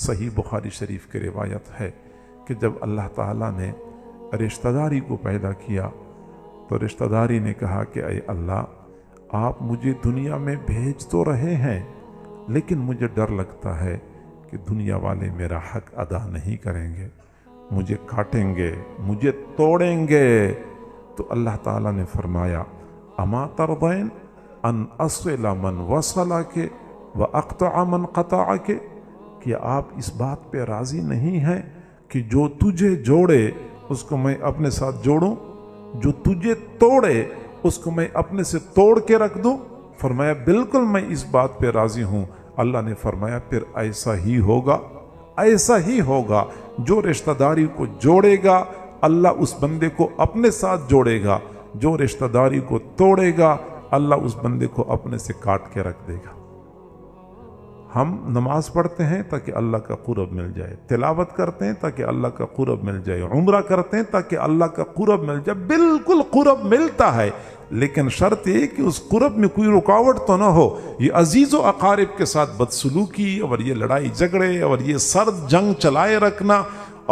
صحیح بخاری شریف کی روایت ہے کہ جب اللہ تعالیٰ نے رشتہ داری کو پیدا کیا تو رشتہ داری نے کہا کہ اے اللہ آپ مجھے دنیا میں بھیج تو رہے ہیں لیکن مجھے ڈر لگتا ہے کہ دنیا والے میرا حق ادا نہیں کریں گے، مجھے کاٹیں گے، مجھے توڑیں گے۔ تو اللہ تعالیٰ نے فرمایا اما ترضین ان اصل من وصلک واقطع من قطعک، کہ آپ اس بات پہ راضی نہیں ہیں کہ جو تجھے جوڑے اس کو میں اپنے ساتھ جوڑوں، جو تجھے توڑے اس کو میں اپنے سے توڑ کے رکھ دوں؟ فرمایا بالکل میں اس بات پہ راضی ہوں۔ اللہ نے فرمایا پھر ایسا ہی ہوگا، ایسا ہی ہوگا، جو رشتہ داری کو جوڑے گا اللہ اس بندے کو اپنے ساتھ جوڑے گا، جو رشتہ داری کو توڑے گا اللہ اس بندے کو اپنے سے کاٹ کے رکھ دے گا۔ ہم نماز پڑھتے ہیں تاکہ اللہ کا قرب مل جائے، تلاوت کرتے ہیں تاکہ اللہ کا قرب مل جائے، عمرہ کرتے ہیں تاکہ اللہ کا قرب مل جائے، بالکل قرب ملتا ہے، لیکن شرط یہ کہ اس قرب میں کوئی رکاوٹ تو نہ ہو۔ یہ عزیز و اقارب کے ساتھ بدسلوکی اور یہ لڑائی جھگڑے اور یہ سرد جنگ چلائے رکھنا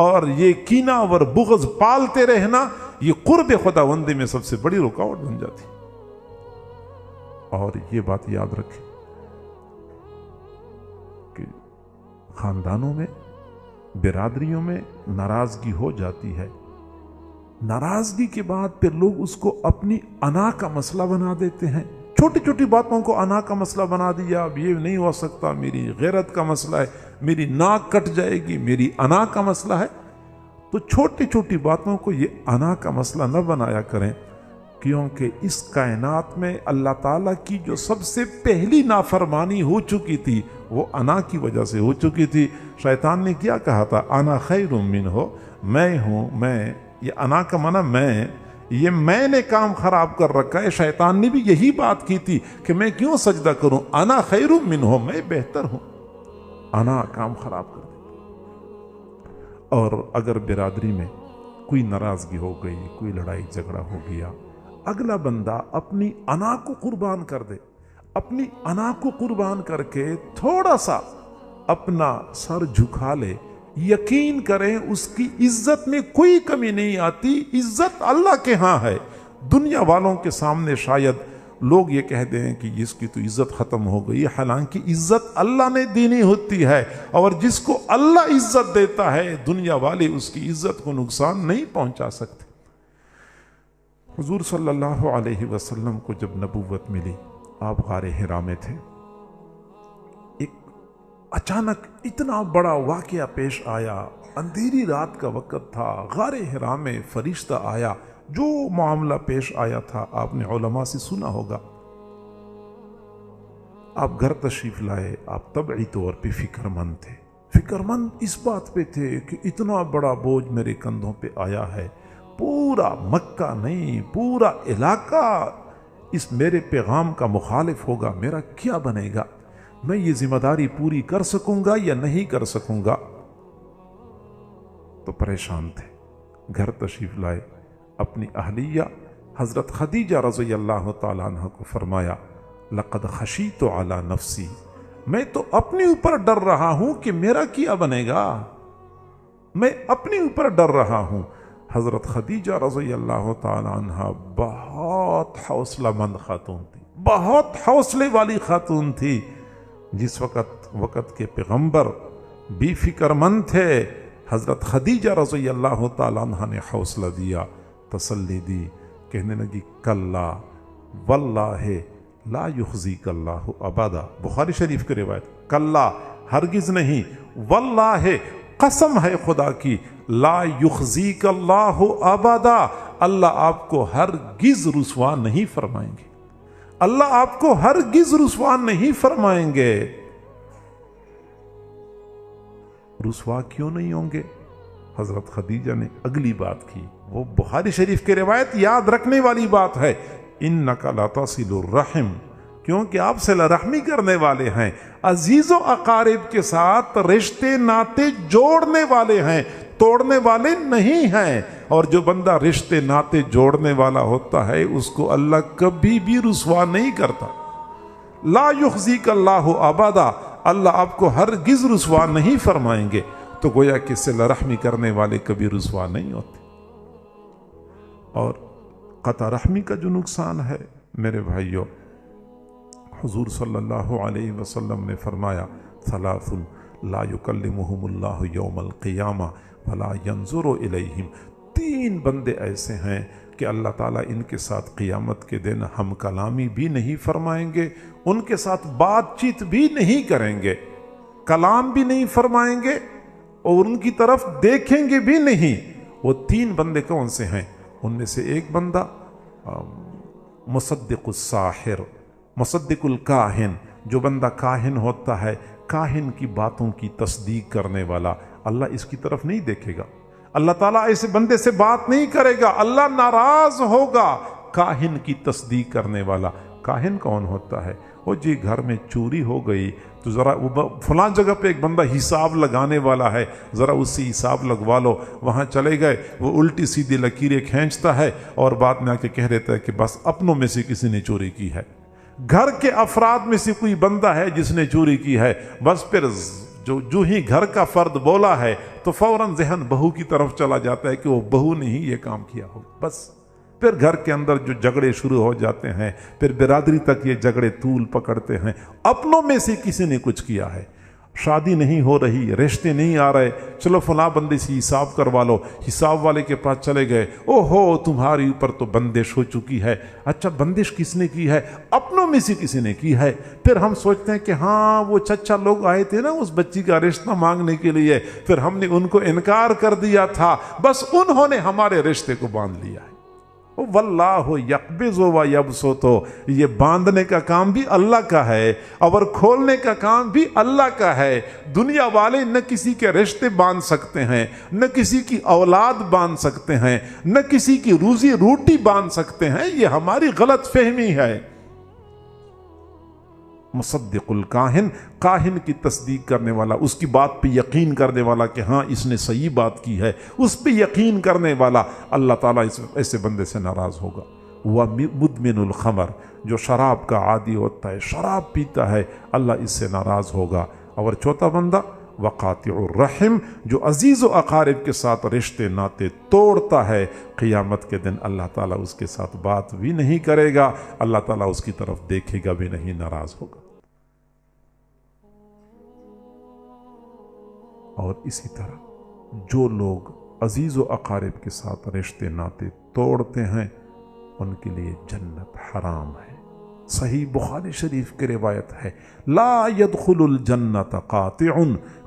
اور یہ کینہ اور بغض پالتے رہنا، یہ قرب خداوندی میں سب سے بڑی رکاوٹ بن جاتی۔ اور یہ بات یاد رکھیں کہ خاندانوں میں، برادریوں میں ناراضگی ہو جاتی ہے، ناراضگی کے بعد پھر لوگ اس کو اپنی انا کا مسئلہ بنا دیتے ہیں، چھوٹی چھوٹی باتوں کو انا کا مسئلہ بنا دیا، اب یہ نہیں ہو سکتا، میری غیرت کا مسئلہ ہے، میری ناک کٹ جائے گی، میری انا کا مسئلہ ہے۔ تو چھوٹی چھوٹی باتوں کو یہ انا کا مسئلہ نہ بنایا کریں، کیونکہ اس کائنات میں اللہ تعالیٰ کی جو سب سے پہلی نافرمانی ہو چکی تھی وہ انا کی وجہ سے ہو چکی تھی۔ شیطان نے کیا کہا تھا؟ انا خیر منہ، میں ہوں، میں، یہ انا کا معنی میں نے کام خراب کر رکھا ہے۔ شیطان نے بھی یہی بات کی تھی کہ میں کیوں سجدہ کروں، انا خیر منہ، میں بہتر ہوں، انا کام خراب کر دیتا۔ اور اگر برادری میں کوئی ناراضگی ہو گئی، کوئی لڑائی جھگڑا ہو گیا، اگلا بندہ اپنی انا کو قربان کر دے، اپنی انا کو قربان کر کے تھوڑا سا اپنا سر جھکا لے، یقین کریں اس کی عزت میں کوئی کمی نہیں آتی۔ عزت اللہ کے ہاں ہے، دنیا والوں کے سامنے شاید لوگ یہ کہہ دیں کہ اس کی تو عزت ختم ہو گئی، حالانکہ عزت اللہ نے دینی ہوتی ہے، اور جس کو اللہ عزت دیتا ہے دنیا والے اس کی عزت کو نقصان نہیں پہنچا سکتے۔ حضور صلی اللہ علیہ وسلم کو جب نبوت ملی، آپ غار حرا میں تھے، ایک اچانک اتنا بڑا واقعہ پیش آیا، اندھیری رات کا وقت تھا، غار حرا میں فرشتہ آیا، جو معاملہ پیش آیا تھا آپ نے علماء سے سنا ہوگا۔ آپ گھر تشریف لائے، آپ طبعی طور پہ فکر مند تھے، فکر مند اس بات پہ تھے کہ اتنا بڑا بوجھ میرے کندھوں پہ آیا ہے، پورا مکہ نہیں پورا علاقہ اس میرے پیغام کا مخالف ہوگا، میرا کیا بنے گا، میں یہ ذمہ داری پوری کر سکوں گا یا نہیں کر سکوں گا؟ تو پریشان تھے، گھر تشریف لائے، اپنی اہلیہ حضرت خدیجہ رضی اللہ تعالیٰ عنہ کو فرمایا لقد خشیت علی نفسی، میں تو اپنے اوپر ڈر رہا ہوں کہ میرا کیا بنے گا، میں اپنے اوپر ڈر رہا ہوں۔ حضرت خدیجہ رضی اللہ تعالیٰ عنہ بہت حوصلہ مند خاتون تھی، بہت حوصلے والی خاتون تھی۔ جس وقت کے پیغمبر بھی فکر مند تھے، حضرت خدیجہ رضی اللہ تعالیٰ عنہ نے حوصلہ دیا، تسلی دی، کہنے لگی کلا واللہ لا یخزیک اللہ ابدا، بخاری شریف کی روایت، کلا ہرگز نہیں، واللہ قسم ہے خدا کی، لا یخزیک اللہ ابدا، اللہ آپ کو ہرگز رسوا نہیں فرمائیں گے، اللہ آپ کو ہرگز رسوا نہیں فرمائیں گے۔ رسوا کیوں نہیں ہوں گے؟ حضرت خدیجہ نے اگلی بات کی، وہ بخاری شریف کی روایت یاد رکھنے والی بات ہے، انک لتصل الرحم، کیونکہ آپ صلہ رحمی کرنے والے ہیں، عزیز و اقارب کے ساتھ رشتے ناطے جوڑنے والے ہیں، توڑنے والے نہیں ہیں۔ اور جو بندہ رشتے ناطے جوڑنے والا ہوتا ہے اس کو اللہ کبھی بھی رسوا نہیں کرتا۔ لا یخزیک اللہ ابدا، اللہ آپ کو ہرگز رسوا نہیں فرمائیں گے، تو گویا کہ صلہ رحمی کرنے والے کبھی رسوا نہیں ہوتے۔ اور قطع رحمی کا جو نقصان ہے میرے بھائیوں، حضور صلی اللہ علیہ وسلم نے فرمایا ثلاث لا یکلمہم اللہ یوم القیامہ ولا ینظر الیہم، 3 بندے ایسے ہیں کہ اللہ تعالیٰ ان کے ساتھ قیامت کے دن ہم کلامی بھی نہیں فرمائیں گے، ان کے ساتھ بات چیت بھی نہیں کریں گے، کلام بھی نہیں فرمائیں گے اور ان کی طرف دیکھیں گے بھی نہیں۔ وہ 3 بندے کون سے ہیں؟ ان میں سے ایک بندہ مصدق الساحر، مصدق الکاہن، جو بندہ کاہن ہوتا ہے، کاہن کی باتوں کی تصدیق کرنے والا، اللہ اس کی طرف نہیں دیکھے گا، اللہ تعالیٰ ایسے بندے سے بات نہیں کرے گا، اللہ ناراض ہوگا۔ کاہن کی تصدیق کرنے والا، کاہن کون ہوتا ہے؟ وہ جی گھر میں چوری ہو گئی تو ذرا فلاں جگہ پہ ایک بندہ حساب لگانے والا ہے، ذرا اس سے حساب لگوا لو، وہاں چلے گئے، وہ الٹی سیدھی لکیریں کھینچتا ہے اور بعد میں آ کے کہہ دیتا ہے کہ بس اپنوں میں سے کسی نے چوری کی ہے۔ گھر کے افراد میں سے کوئی بندہ ہے جس نے چوری کی ہے، بس پھر جو ہی گھر کا فرد بولا ہے تو فوراً ذہن بہو کی طرف چلا جاتا ہے کہ وہ بہو نے ہی یہ کام کیا ہو۔ بس پھر گھر کے اندر جو جھگڑے شروع ہو جاتے ہیں، پھر برادری تک یہ جھگڑے طول پکڑتے ہیں، اپنوں میں سے کسی نے کچھ کیا ہے، شادی نہیں ہو رہی، رشتے نہیں آ رہے، چلو فلاں بندے سے حساب کروا لو، حساب والے کے پاس چلے گئے، او ہو تمہاری اوپر تو بندش ہو چکی ہے۔ اچھا بندش کس نے کی ہے؟ اپنوں میں سے کسی نے کی ہے۔ پھر ہم سوچتے ہیں کہ ہاں وہ چچا لوگ آئے تھے نا اس بچی کا رشتہ مانگنے کے لیے، پھر ہم نے ان کو انکار کر دیا تھا، بس انہوں نے ہمارے رشتے کو باندھ لیا ہے۔ واللہ یقبض و یبسط، یہ باندھنے کا کام بھی اللہ کا ہے اور کھولنے کا کام بھی اللہ کا ہے۔ دنیا والے نہ کسی کے رشتے باندھ سکتے ہیں، نہ کسی کی اولاد باندھ سکتے ہیں، نہ کسی کی روزی روٹی باندھ سکتے ہیں، یہ ہماری غلط فہمی ہے۔ مصدق الکاہن، کاہن کی تصدیق کرنے والا، اس کی بات پہ یقین کرنے والا کہ ہاں اس نے صحیح بات کی ہے، اس پہ یقین کرنے والا، اللہ تعالیٰ ایسے بندے سے ناراض ہوگا۔ وہ مدمن الخمر، جو شراب کا عادی ہوتا ہے، شراب پیتا ہے، اللہ اس سے ناراض ہوگا۔ اور چوتھا بندہ وقاطع الرحم، جو عزیز و اقارب کے ساتھ رشتے ناتے توڑتا ہے، قیامت کے دن اللہ تعالیٰ اس کے ساتھ بات بھی نہیں کرے گا، اللہ تعالیٰ اس کی طرف دیکھے گا بھی نہیں، ناراض ہوگا۔ اور اسی طرح جو لوگ عزیز و اقارب کے ساتھ رشتے ناتے توڑتے ہیں، ان کے لیے جنت حرام ہے۔ صحیح بخاری شریف کی روایت ہے، لا يدخل الجنت قاطع،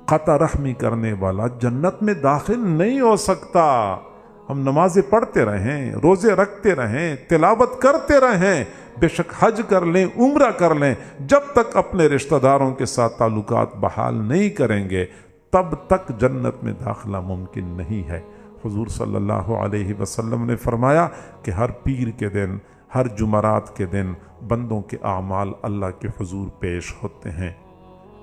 قطع رحمی کرنے والا جنت میں داخل نہیں ہو سکتا۔ ہم نمازیں پڑھتے رہیں، روزے رکھتے رہیں، تلاوت کرتے رہیں، بے شک حج کر لیں، عمرہ کر لیں، جب تک اپنے رشتہ داروں کے ساتھ تعلقات بحال نہیں کریں گے تب تک جنت میں داخلہ ممکن نہیں ہے۔ حضور صلی اللہ علیہ وسلم نے فرمایا کہ ہر پیر کے دن، ہر جمعرات کے دن بندوں کے اعمال اللہ کے حضور پیش ہوتے ہیں،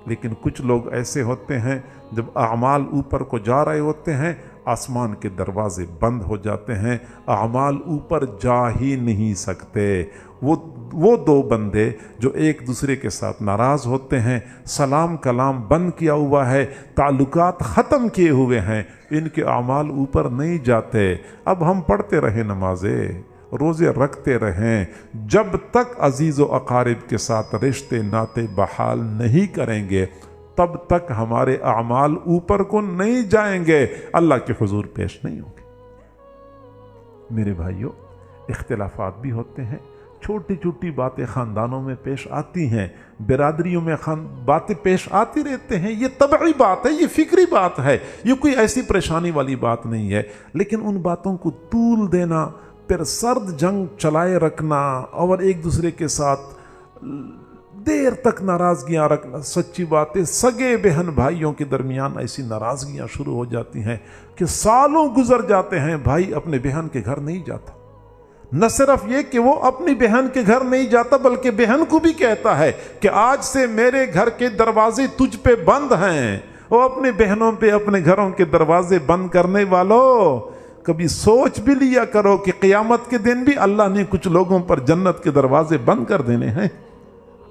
لیکن کچھ لوگ ایسے ہوتے ہیں جب اعمال اوپر کو جا رہے ہوتے ہیں، آسمان کے دروازے بند ہو جاتے ہیں، اعمال اوپر جا ہی نہیں سکتے۔ وہ 2 بندے جو ایک دوسرے کے ساتھ ناراض ہوتے ہیں، سلام کلام بند کیا ہوا ہے، تعلقات ختم کیے ہوئے ہیں، ان کے اعمال اوپر نہیں جاتے۔ اب ہم پڑھتے رہے نمازیں، روزے رکھتے رہیں، جب تک عزیز و اقارب کے ساتھ رشتے ناتے بحال نہیں کریں گے تب تک ہمارے اعمال اوپر کو نہیں جائیں گے، اللہ کے حضور پیش نہیں ہوں گے۔ میرے بھائیوں، اختلافات بھی ہوتے ہیں، چھوٹی چھوٹی باتیں خاندانوں میں پیش آتی ہیں، برادریوں میں باتیں پیش آتی رہتے ہیں، یہ طبعی بات ہے، یہ فکری بات ہے، یہ کوئی ایسی پریشانی والی بات نہیں ہے، لیکن ان باتوں کو طول دینا، پھر سرد جنگ چلائے رکھنا اور ایک دوسرے کے ساتھ دیر تک ناراضگیاں رکھنا، سچی باتیں سگے بہن بھائیوں کے درمیان ایسی ناراضگیاں شروع ہو جاتی ہیں کہ سالوں گزر جاتے ہیں، بھائی اپنے بہن کے گھر نہیں جاتا۔ نہ صرف یہ کہ وہ اپنی بہن کے گھر نہیں جاتا، بلکہ بہن کو بھی کہتا ہے کہ آج سے میرے گھر کے دروازے تجھ پہ بند ہیں۔ وہ اپنے بہنوں پہ اپنے گھروں کے دروازے بند کرنے والوں، کبھی سوچ بھی لیا کرو کہ قیامت کے دن بھی اللہ نے کچھ لوگوں پر جنت کے دروازے بند کر دینے ہیں۔